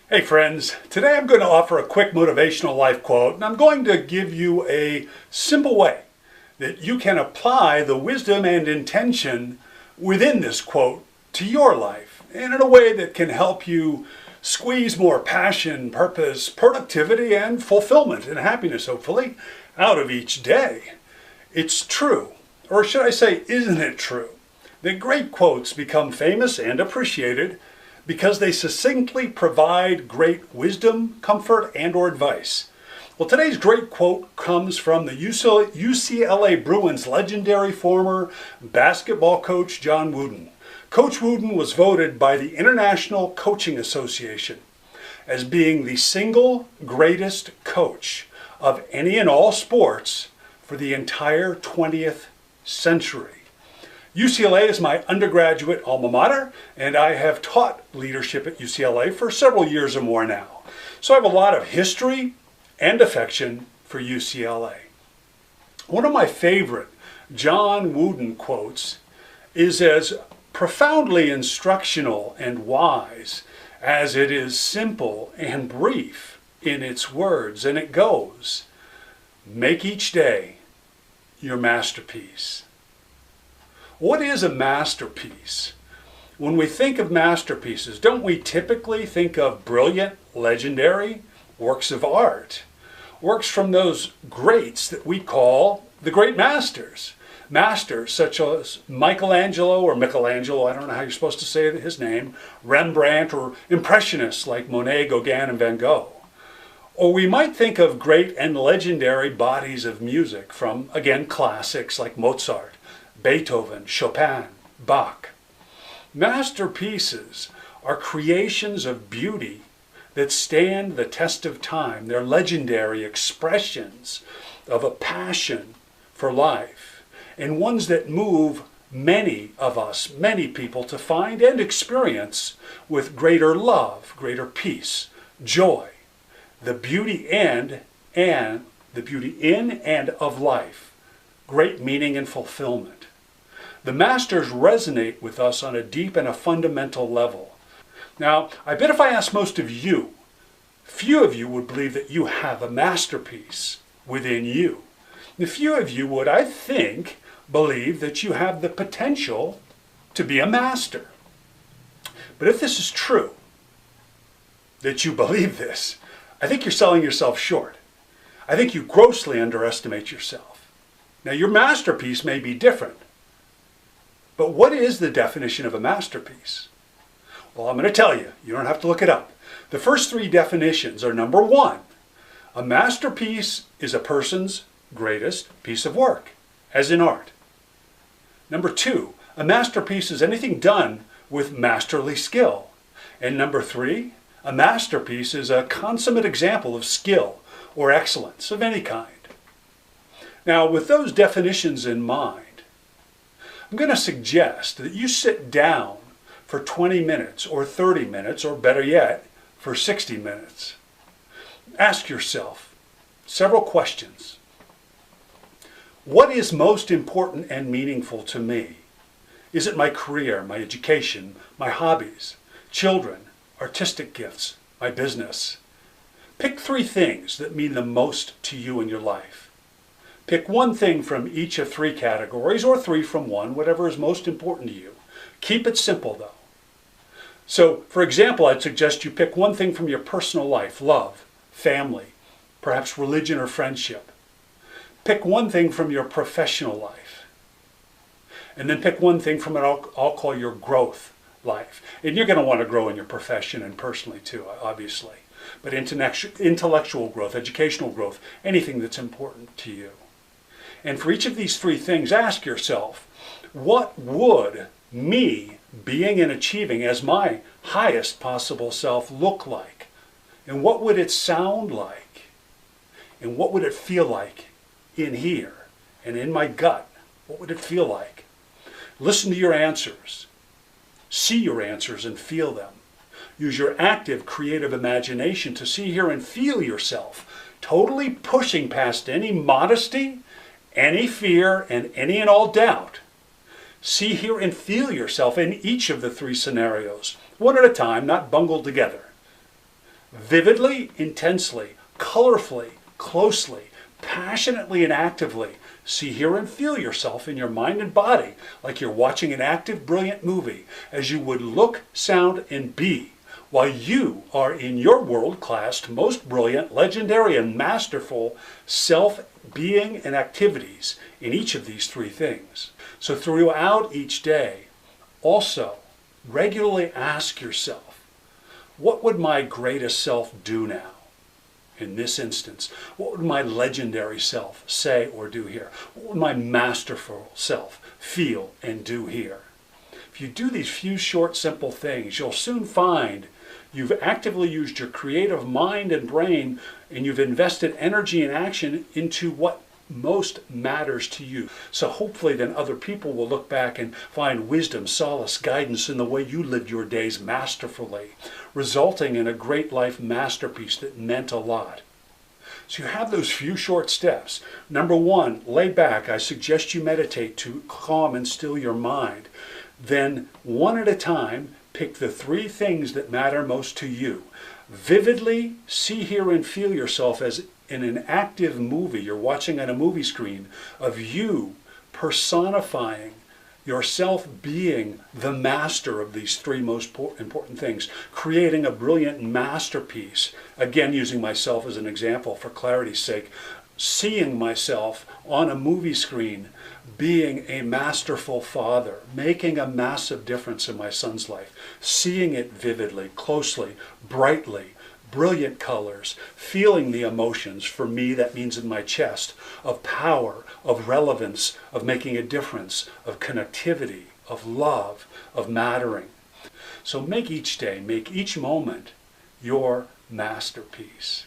Hey friends, today I'm going to offer a quick motivational life quote, and I'm going to give you a simple way that you can apply the wisdom and intention within this quote to your life, and in a way that can help you squeeze more passion, purpose, productivity, and fulfillment and happiness, hopefully, out of each day. It's true, or should I say, isn't it true, that great quotes become famous and appreciated because they succinctly provide great wisdom, comfort, and or advice. Well, today's great quote comes from the UCLA Bruins legendary former basketball coach John Wooden. Coach Wooden was voted by the International Coaching Association as being the single greatest coach of any and all sports for the entire 20th century. UCLA is my undergraduate alma mater, and I have taught leadership at UCLA for several years or more now. So I have a lot of history and affection for UCLA. One of my favorite John Wooden quotes is as profoundly instructional and wise as it is simple and brief in its words, and it goes, "Make each day your masterpiece." What is a masterpiece? When we think of masterpieces, don't we typically think of brilliant, legendary works of art? Works from those greats that we call the great masters. Masters such as Michelangelo, I don't know how you're supposed to say his name, Rembrandt, or Impressionists like Monet, Gauguin, and Van Gogh. Or we might think of great and legendary bodies of music from, again, classics like Mozart, Beethoven, Chopin, Bach. Masterpieces are creations of beauty that stand the test of time. They're legendary expressions of a passion for life, and ones that move many of us, many people, to find and experience with greater love, greater peace, joy, the beauty in and of life, great meaning and fulfillment. The masters resonate with us on a deep and a fundamental level. Now, I bet if I asked most of you, few of you would believe that you have a masterpiece within you. And few of you would, I think, believe that you have the potential to be a master. But if this is true, that you believe this, I think you're selling yourself short. I think you grossly underestimate yourself. Now, your masterpiece may be different, but what is the definition of a masterpiece? Well, I'm going to tell you. You don't have to look it up. The first three definitions are: number one, a masterpiece is a person's greatest piece of work, as in art. Number two, a masterpiece is anything done with masterly skill. And number three, a masterpiece is a consummate example of skill or excellence of any kind. Now, with those definitions in mind, I'm going to suggest that you sit down for 20 minutes or 30 minutes, or better yet, for 60 minutes. Ask yourself several questions. What is most important and meaningful to me? Is it my career, my education, my hobbies, children, artistic gifts, my business? Pick three things that mean the most to you in your life. Pick one thing from each of three categories, or three from one, whatever is most important to you. Keep it simple, though. So, for example, I'd suggest you pick one thing from your personal life: love, family, perhaps religion or friendship. Pick one thing from your professional life. And then pick one thing from what I'll call your growth life. And you're going to want to grow in your profession and personally too, obviously. But intellectual growth, educational growth, anything that's important to you. And for each of these three things, ask yourself, what would me being and achieving as my highest possible self look like? And what would it sound like? And what would it feel like in here and in my gut? What would it feel like? Listen to your answers. See your answers and feel them. Use your active, creative imagination to see, hear, and feel yourself totally pushing past any modesty, any fear, and any and all doubt. See, hear, and feel yourself in each of the three scenarios, one at a time, not bungled together. Vividly, intensely, colorfully, closely, passionately and actively. See, hear, and feel yourself in your mind and body like you're watching an active, brilliant movie as you would look, sound, and be while you are in your world-class, most brilliant, legendary, and masterful self-being and activities in each of these three things. So throughout each day, also regularly ask yourself, what would my greatest self do now? In this instance, what would my legendary self say or do here? What would my masterful self feel and do here? If you do these few short, simple things, you'll soon find you've actively used your creative mind and brain, and you've invested energy and action into what most matters to you. So hopefully then other people will look back and find wisdom, solace, guidance in the way you lived your days masterfully, resulting in a great life masterpiece that meant a lot. So you have those few short steps. Number one, lay back. I suggest you meditate to calm and still your mind. Then one at a time, pick the three things that matter most to you. Vividly see, hear, and feel yourself as in an active movie you're watching on a movie screen of you personifying yourself being the master of these three most important things, creating a brilliant masterpiece. Again, using myself as an example for clarity's sake, seeing myself on a movie screen being a masterful father, making a massive difference in my son's life, seeing it vividly, closely, brightly, brilliant colors, feeling the emotions, for me that means in my chest, of power, of relevance, of making a difference, of connectivity, of love, of mattering. So make each day, make each moment your masterpiece.